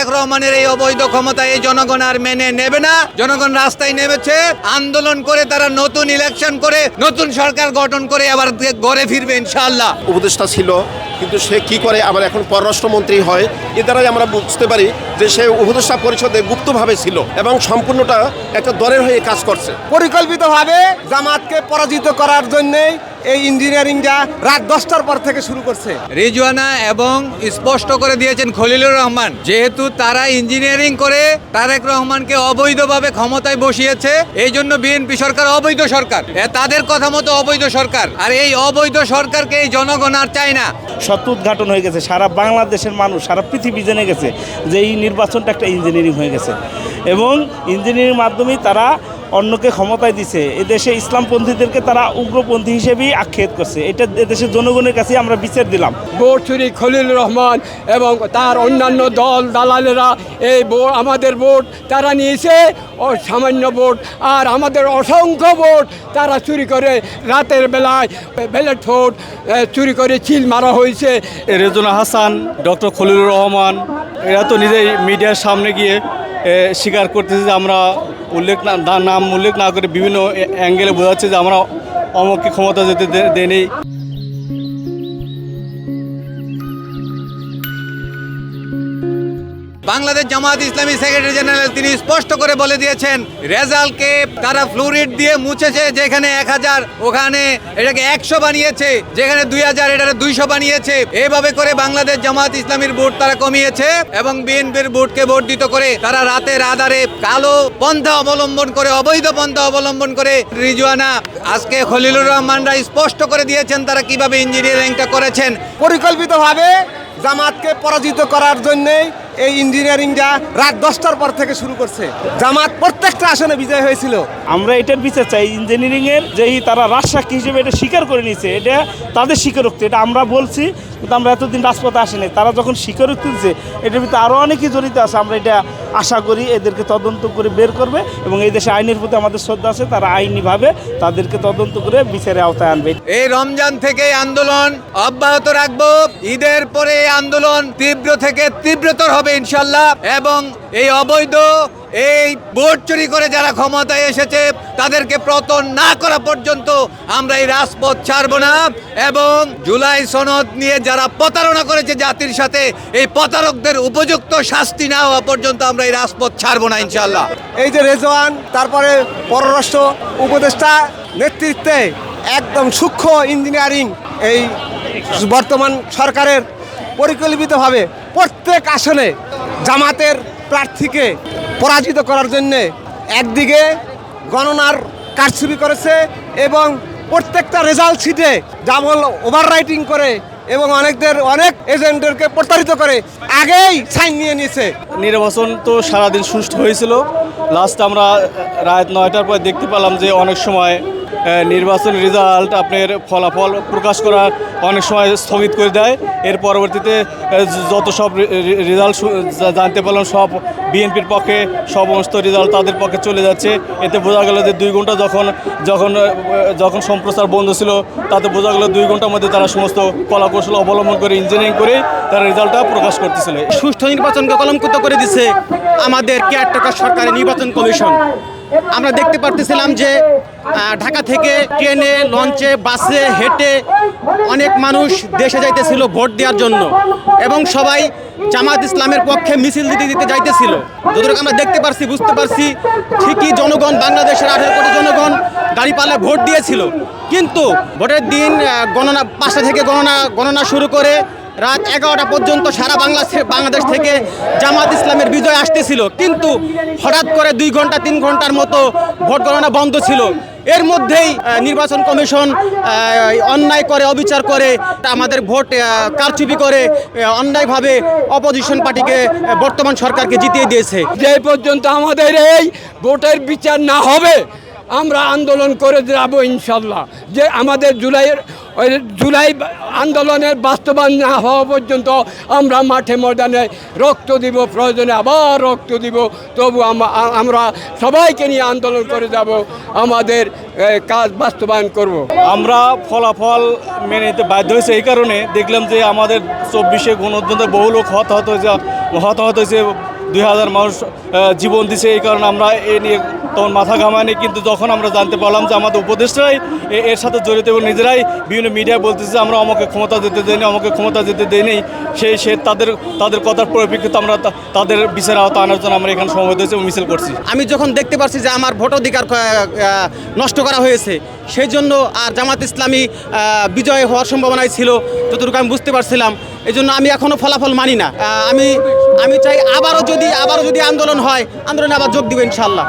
তারেক রহমানের এই অবৈধ ক্ষমতা এই জনগণ আর মেনে নেবে না। জনগণ রাস্তায় নেমেছে, আন্দোলন করে তারা নতুন ইলেকশন করে নতুন সরকার গঠন করে আবার ঘরে ফিরবে ইনশাআল্লাহ। উপদেষ্টা ছিল, কিন্তু সে কি করে আবার এখন পররাষ্ট্রমন্ত্রী হয়, এ দ্বারাই আমরা বুঝতে পারি যে সে উপদেষ্টা পরিষদে গুপ্তভাবে ছিল এবং সম্পূর্ণটা একটা দলের হয়ে কাজ করছে। পরিকল্পিতভাবে জামাতকে পরাজিত করার জন্যে এই ইঞ্জিনিয়ারিংটা রাত 10টার পর থেকে শুরু করছে। রিজওয়ানা এবং স্পষ্ট করে দিয়েছেন খলিলুর রহমান, যেহেতু তারা ইঞ্জিনিয়ারিং করে তারেক রহমানকে অবৈধভাবে ক্ষমতায় বসিয়েছে, এই জন্য বিএনপি সরকার অবৈধ সরকার, তাদের কথা মতো অবৈধ সরকার। আর এই অবৈধ সরকারকে এই জনগণ আর চায় না। সত্য উদ্ঘাটন হয়ে গেছে, সারা বাংলাদেশের মানুষ, সারা পৃথিবী জেনে গেছে যে এই নির্বাচনটা একটা ইঞ্জিনিয়ারিং হয়ে গেছে এবং ইঞ্জিনিয়ারিং মাধ্যমেই তারা অন্যকে ক্ষমতায় দিছে। এদেশে ইসলামপন্থীদেরকে তারা উগ্রপন্থী হিসেবেই আখ্যায়িত করছে। এটা এদেশের জনগণের কাছে আমরা বিচার দিলাম। ভোট চুরি খলিলুর রহমান এবং তার অন্যান্য দল দালালেরা এই ভোট, আমাদের ভোট তারা নিয়েছে, সামান্য ভোট, আর আমাদের অসংখ্য ভোট তারা চুরি করে রাতের বেলায় ব্যালট ভোট চুরি করে চিল মারা হয়েছে। রেজওয়ানা হাসান, ডক্টর খলিলুর রহমান এরা তো নিজেই মিডিয়ার সামনে গিয়ে স্বীকার করতেছে যে আমরা নাম উল্লেখ না করে বিভিন্ন অ্যাঙ্গেলে বোঝাচ্ছে যে আমরা অমুককে ক্ষমতা যেতে দেয়নি। বাংলাদেশ জামাত ইসলামী সেক্রেটারি জেনারেল তিনি স্পষ্ট করে বলে দিয়েছেন, রেজাল্টকে তারা ফ্লুরিড দিয়ে মুছেছে, যেখানে 1000 ওখানে এটাকে 100 বানিয়েছে, যেখানে 2000 এটাকে 200 বানিয়েছে। এইভাবে করে বাংলাদেশ জামাত ইসলামীর ভোট তারা কমিয়েছে এবং বিএনপির ভোটকে বর্ধিত করে তারা রাতের আধারে কালো পন্থা অবলম্বন করে, অবৈধ পন্থা অবলম্বন করে রিজওয়ানা আজকে খলিলুর রহমানরা স্পষ্ট করে দিয়েছেন তারা কিভাবে ইঞ্জিনিয়ারিংটা করেছেন। পরিকল্পিতভাবে জামাতকে পরাজিত করার জন্যেই এই ইঞ্জিনিয়ারিংটা রাত 10টার পর থেকে শুরু করছে। জামাত প্রত্যেকটা আসনে বিজয় হয়েছিল। আমরা এটার বিচার চাই। ইঞ্জিনিয়ারিংয়ের যেই তারা রাজসাক্ষী হিসেবে এটা স্বীকার করে নিয়েছে, এটা তাদের স্বীকারোক্তি, এটা আমরা বলছি, কিন্তু আমরা এতদিন রাজপথে আসেনি। তারা যখন স্বীকারোক্তি দিচ্ছে, এটার ভিতরে আরও অনেকেই জড়িত আছে। আমরা এটা আশা করি এদেরকে তদন্ত করে বের করবে এবং এই দেশে আইনের প্রতি আমাদের শ্রদ্ধা আছে, তারা আইনিভাবে তাদেরকে তদন্ত করে বিচারের আওতায় আনবে। এই রমজান থেকে আন্দোলন অব্যাহত রাখবো, ঈদের পরে আন্দোলন তীব্র থেকে তীব্রতর হবে ইনশাল্লাহ। এবং এই অবৈধ এই ভোট চুরি করে যারা ক্ষমতায় এসেছে তাদেরকে পতন না করা পর্যন্ত আমরা এই রাজপথ ছাড়বো না। এবং জুলাই সনদ নিয়ে যারা প্রতারণা করেছে জাতির সাথে, এই প্রতারকদের উপযুক্ত শাস্তি না হওয়া পর্যন্ত আমরা এই রাজপথ ছাড়বো না ইনশাল্লাহ। এই যে রেজওয়ান, তারপরে পররাষ্ট্র উপদেষ্টা নেতৃত্বে একদম সূক্ষ্ম ইঞ্জিনিয়ারিং এই বর্তমান সরকারের পরিকল্পিতভাবে প্রত্যেক আসনে জামাতের প্রার্থীকে পরাজিত করার জন্যে একদিকে গণনার কারচুপি করেছে এবং প্রত্যেকটা রেজাল্ট শিটে ডাবল ওভাররাইটিং করে এবং অনেক এজেন্টদেরকে প্রতারিত করে আগেই সাইন নিয়ে নিয়েছে। নির্বাচন তো সারাদিন সুষ্ঠু হয়েছিল। লাস্ট আমরা রাত 9টার পর দেখতে পেলাম যে অনেক সময় নির্বাচন রেজাল্ট আপনার ফলাফল প্রকাশ করার অনেক সময় স্থগিত করে দেয়। এর পরবর্তীতে যত সব রেজাল্ট জানতে পারলাম সব বিএনপির পক্ষে, সমস্ত রেজাল্ট তাদের পক্ষে চলে যাচ্ছে। এতে বোঝা গেল যে 2 ঘন্টা যখন সম্প্রচার বন্ধ ছিল, তাতে বোঝা গেল 2 ঘন্টার মধ্যে তারা সমস্ত কলাকৌশল অবলম্বন করে ইঞ্জিনিয়ারিং করে তারা রেজাল্টটা প্রকাশ করতেছিল। সুষ্ঠু নির্বাচনকে কলঙ্কিত করে দিচ্ছে আমাদের কেয়ারটেকার সরকারের নির্বাচন কমিশন। আমরা দেখতে পারতেছিলাম যে ঢাকা থেকে ট্রেনে, লঞ্চে, বাসে, হেঁটে অনেক মানুষ দেশে যাইতেছিল ভোট দেওয়ার জন্য এবং সবাই জামাত ইসলামের পক্ষে মিছিল দিতে যাইতেছিল। যতটুকু আমরা দেখতে পারছি, বুঝতে পারছি, ঠিকই জনগণ, বাংলাদেশের 18 কোটি জনগণ দাঁড়িপাল্লায় ভোট দিয়েছিল। কিন্তু ভোটের দিন গণনা 5টা থেকে গণনা শুরু করে রাত 11টা পর্যন্ত সারা বাংলাদেশ থেকে জামাত ইসলামের বিজয় আসতেছিল। কিন্তু হঠাৎ করে 2 ঘন্টা 3 ঘন্টার মতো ভোট গণনা বন্ধ ছিল। এর মধ্যেই নির্বাচন কমিশন অন্যায় করে, অবিচার করে, আমাদের ভোট কারচুপি করে অন্যায়ভাবে অপোজিশন পার্টিকে, বর্তমান সরকারকে জিতিয়ে দিয়েছে। যে পর্যন্ত আমাদের এই ভোটের বিচার না হবে আমরা আন্দোলন করে যাব ইনশাল্লাহ। যে আমাদের জুলাই আন্দোলনের বাস্তবায়ন না হওয়া পর্যন্ত আমরা মাঠে ময়দানে রক্ত দিব, প্রয়োজনে আবার রক্ত দিব, তবু আমরা সবাইকে নিয়ে আন্দোলন করে যাব, আমাদের কাজ বাস্তবায়ন করব। আমরা ফলাফল মেনে নিতে বাধ্য হয়েছে। এই কারণে দেখলাম যে আমাদের 24শে গণঅভ্যুত্থানে বহু লোক হতাহত হয়েছে। 2000 মানুষ জীবন দিছে। এই কারণে আমরা এ নিয়ে তখন মাথা ঘামাইনি, কিন্তু যখন আমরা জানতে পারলাম যে আমাদের উপদেষ্টারাই এর সাথে জড়িত এবং নিজেরাই বিভিন্ন মিডিয়ায় বলতেছে আমরা আমাকে ক্ষমতা দিতে দেয়নি, আমাকে ক্ষমতা দিতে দেয়নি, সে তাদের কথার পরিপ্রেক্ষিতে আমরা তাদের বিচার আওতা আনার জন্য আমরা এখানে সমবেত হয়েছি এবং মিছিল করছি। আমি যখন দেখতে পারছি যে আমার ভোটাধিকার নষ্ট করা হয়েছে, সেই জন্য আর জামাত ইসলামী বিজয় হওয়ার সম্ভাবনাই ছিল যতটুকু আমি বুঝতে পারছিলাম। এই জন্য আমি এখনও ফলাফল মানি না। আমি চাই আবারও যদি আন্দোলন হয়, আন্দোলনে আবার যোগ দিব ইনশাআল্লাহ।